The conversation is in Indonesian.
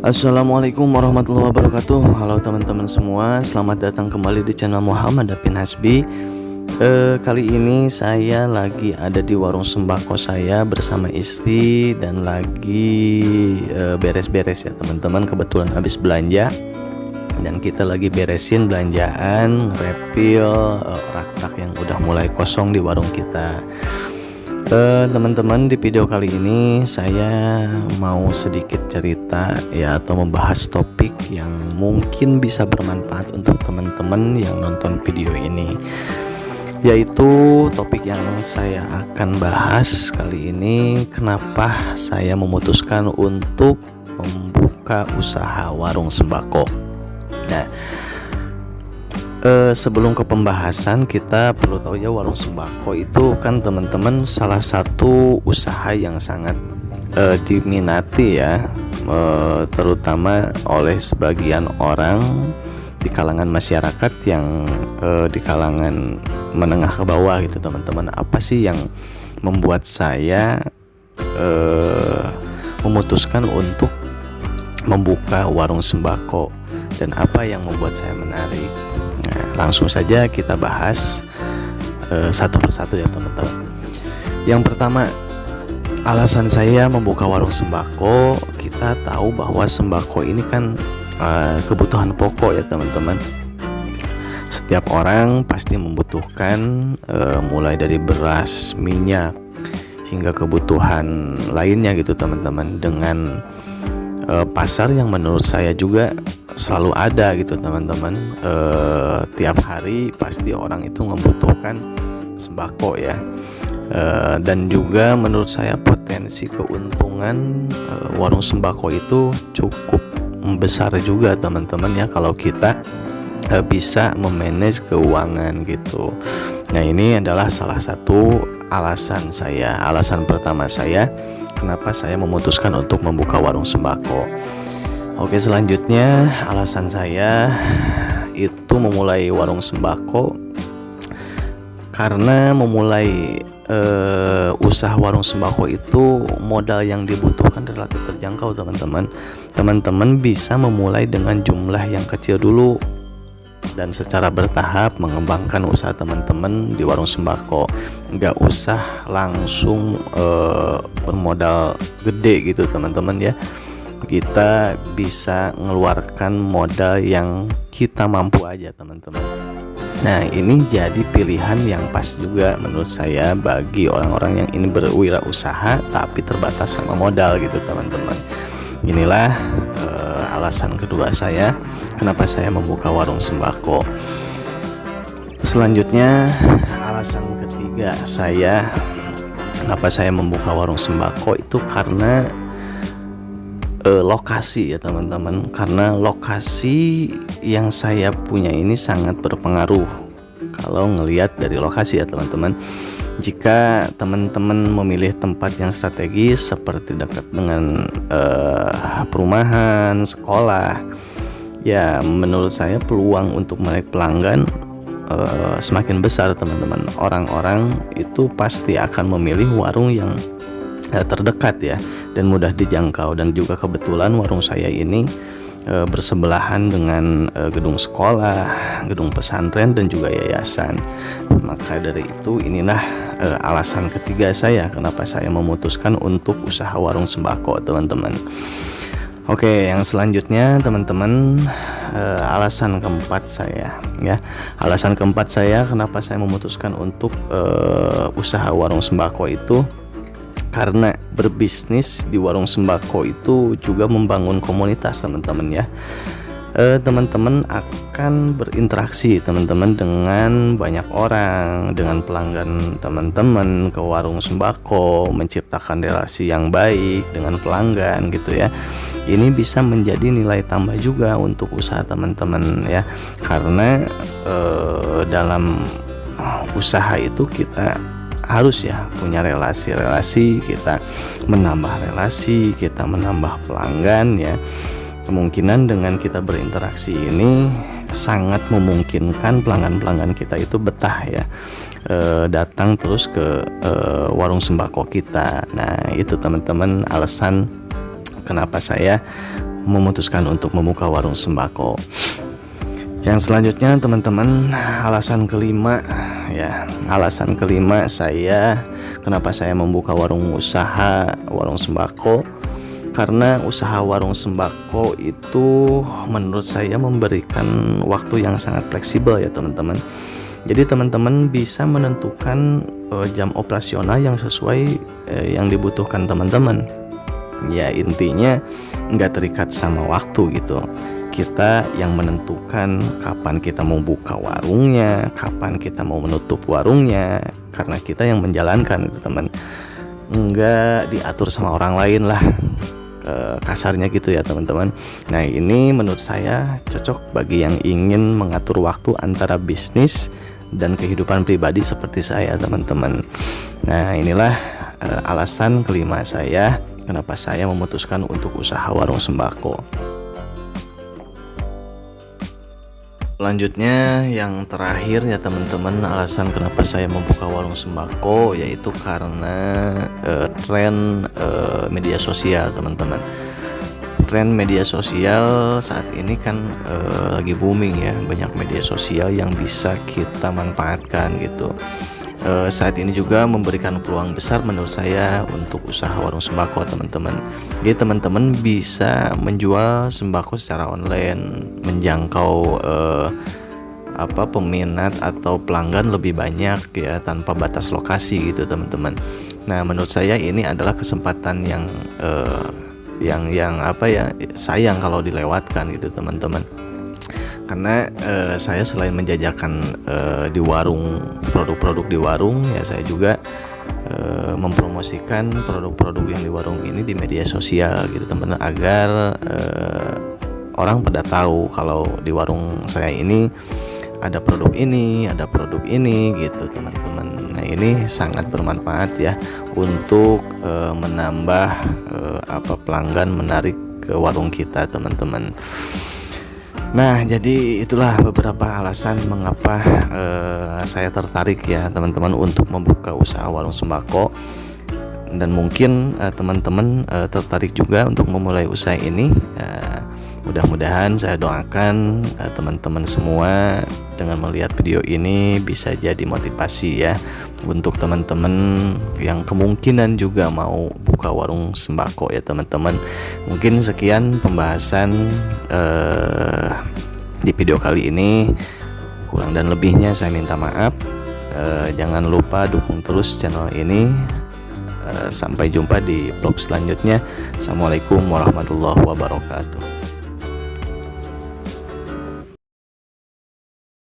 Assalamualaikum warahmatullahi wabarakatuh. Halo teman-teman semua, selamat datang kembali di channel Muhammad Apin Hasbi. Kali ini saya lagi ada di warung sembako saya bersama istri dan lagi beres-beres ya teman-teman. Kebetulan habis belanja dan kita lagi beresin belanjaan, refill rak-rak yang udah mulai kosong di warung kita. Teman-teman, di video kali ini saya mau sedikit cerita ya, atau membahas topik yang mungkin bisa bermanfaat untuk teman-teman yang nonton video ini, yaitu topik yang saya akan bahas kali ini. Kenapa saya memutuskan untuk membuka usaha warung sembako. Nah, sebelum ke pembahasan, kita perlu tahu ya, warung sembako itu kan teman-teman salah satu usaha yang sangat diminati ya, terutama oleh sebagian orang di kalangan masyarakat yang di kalangan menengah ke bawah gitu teman-teman. Apa sih yang membuat saya memutuskan untuk membuka warung sembako dan apa yang membuat saya menarik? Nah, langsung saja kita bahas satu persatu ya teman-teman. Yang pertama, alasan saya membuka warung sembako. Kita tahu bahwa sembako ini kan kebutuhan pokok ya teman-teman. Setiap orang pasti membutuhkan mulai dari beras, minyak, hingga kebutuhan lainnya gitu teman-teman. Dengan pasar yang menurut saya juga selalu ada gitu teman-teman. Tiap hari pasti orang itu membutuhkan sembako ya. Dan juga menurut saya potensi keuntungan warung sembako itu cukup besar juga teman-teman ya, kalau kita bisa memanage keuangan gitu. Nah, ini adalah salah satu alasan saya. Alasan pertama saya kenapa saya memutuskan untuk membuka warung sembako. Oke, selanjutnya alasan saya itu memulai warung sembako karena memulai usaha warung sembako itu modal yang dibutuhkan relatif terjangkau teman-teman. Teman-teman bisa memulai dengan jumlah yang kecil dulu dan secara bertahap mengembangkan usaha teman-teman di warung sembako. Nggak usah langsung bermodal gede gitu teman-teman ya. Kita bisa mengeluarkan modal yang kita mampu aja teman-teman. Nah, ini jadi pilihan yang pas juga menurut saya bagi orang-orang yang ingin berwirausaha tapi terbatas sama modal gitu teman-teman. Inilah alasan kedua saya kenapa saya membuka warung sembako. Selanjutnya, alasan ketiga saya kenapa saya membuka warung sembako itu karena lokasi ya teman-teman. Karena lokasi yang saya punya ini sangat berpengaruh kalau ngelihat dari lokasi ya teman-teman. Jika teman-teman memilih tempat yang strategis seperti dekat dengan perumahan, sekolah, ya menurut saya peluang untuk menarik pelanggan semakin besar teman-teman. Orang-orang itu pasti akan memilih warung yang terdekat ya dan mudah dijangkau. Dan juga kebetulan warung saya ini bersebelahan dengan gedung sekolah, gedung pesantren dan juga yayasan. Maka dari itu inilah alasan ketiga saya kenapa saya memutuskan untuk usaha warung sembako teman-teman. Oke, yang selanjutnya teman-teman, alasan keempat saya ya. Alasan keempat saya kenapa saya memutuskan untuk usaha warung sembako itu karena berbisnis di warung sembako itu juga membangun komunitas teman-teman ya. Teman-teman akan berinteraksi teman-teman dengan banyak orang, dengan pelanggan teman-teman ke warung sembako, menciptakan relasi yang baik dengan pelanggan gitu ya. Ini bisa menjadi nilai tambah juga untuk usaha teman-teman ya, karena dalam usaha itu kita harus ya punya relasi-relasi, kita menambah relasi, kita menambah pelanggan ya. Kemungkinan dengan kita berinteraksi ini sangat memungkinkan pelanggan-pelanggan kita itu betah ya, datang terus ke warung sembako kita. Nah, itu teman-teman alasan kenapa saya memutuskan untuk membuka warung sembako. Yang selanjutnya teman-teman, alasan kelima saya kenapa saya membuka warung sembako. Karena usaha warung sembako itu menurut saya memberikan waktu yang sangat fleksibel ya teman-teman. Jadi teman-teman bisa menentukan jam operasional yang sesuai yang dibutuhkan teman-teman. Ya intinya nggak terikat sama waktu gitu. Kita yang menentukan kapan kita mau buka warungnya, kapan kita mau menutup warungnya, karena kita yang menjalankan gitu teman. Nggak diatur sama orang lain lah, kasarnya gitu ya teman-teman. Nah ini menurut saya cocok bagi yang ingin mengatur waktu antara bisnis dan kehidupan pribadi seperti saya teman-teman. Nah inilah alasan kelima saya kenapa saya memutuskan untuk usaha warung sembako. Selanjutnya yang terakhir ya teman-teman, alasan kenapa saya membuka warung sembako yaitu karena tren media sosial teman-teman. Tren media sosial saat ini kan lagi booming ya, banyak media sosial yang bisa kita manfaatkan gitu. Saat ini juga memberikan peluang besar menurut saya untuk usaha warung sembako teman-teman. Jadi teman-teman bisa menjual sembako secara online, menjangkau peminat atau pelanggan lebih banyak ya, tanpa batas lokasi gitu teman-teman. Nah menurut saya ini adalah kesempatan yang sayang kalau dilewatkan gitu teman-teman. Karena saya selain menjajakan di warung, produk-produk di warung ya, saya juga mempromosikan produk-produk yang di warung ini di media sosial gitu teman-teman, agar orang pada tahu kalau di warung saya ini ada produk ini gitu teman-teman. Nah ini sangat bermanfaat ya untuk menambah pelanggan, menarik ke warung kita teman-teman. Nah jadi itulah beberapa alasan mengapa saya tertarik ya teman-teman untuk membuka usaha warung sembako. Dan mungkin teman-teman tertarik juga untuk memulai usaha ini. Mudah-mudahan saya doakan teman-teman semua dengan melihat video ini bisa jadi motivasi ya untuk teman-teman yang kemungkinan juga mau buka warung sembako ya teman-teman. Mungkin sekian pembahasan di video kali ini, kurang dan lebihnya saya minta maaf. Jangan lupa dukung terus channel ini. Sampai jumpa di vlog selanjutnya. Assalamualaikum warahmatullahi wabarakatuh.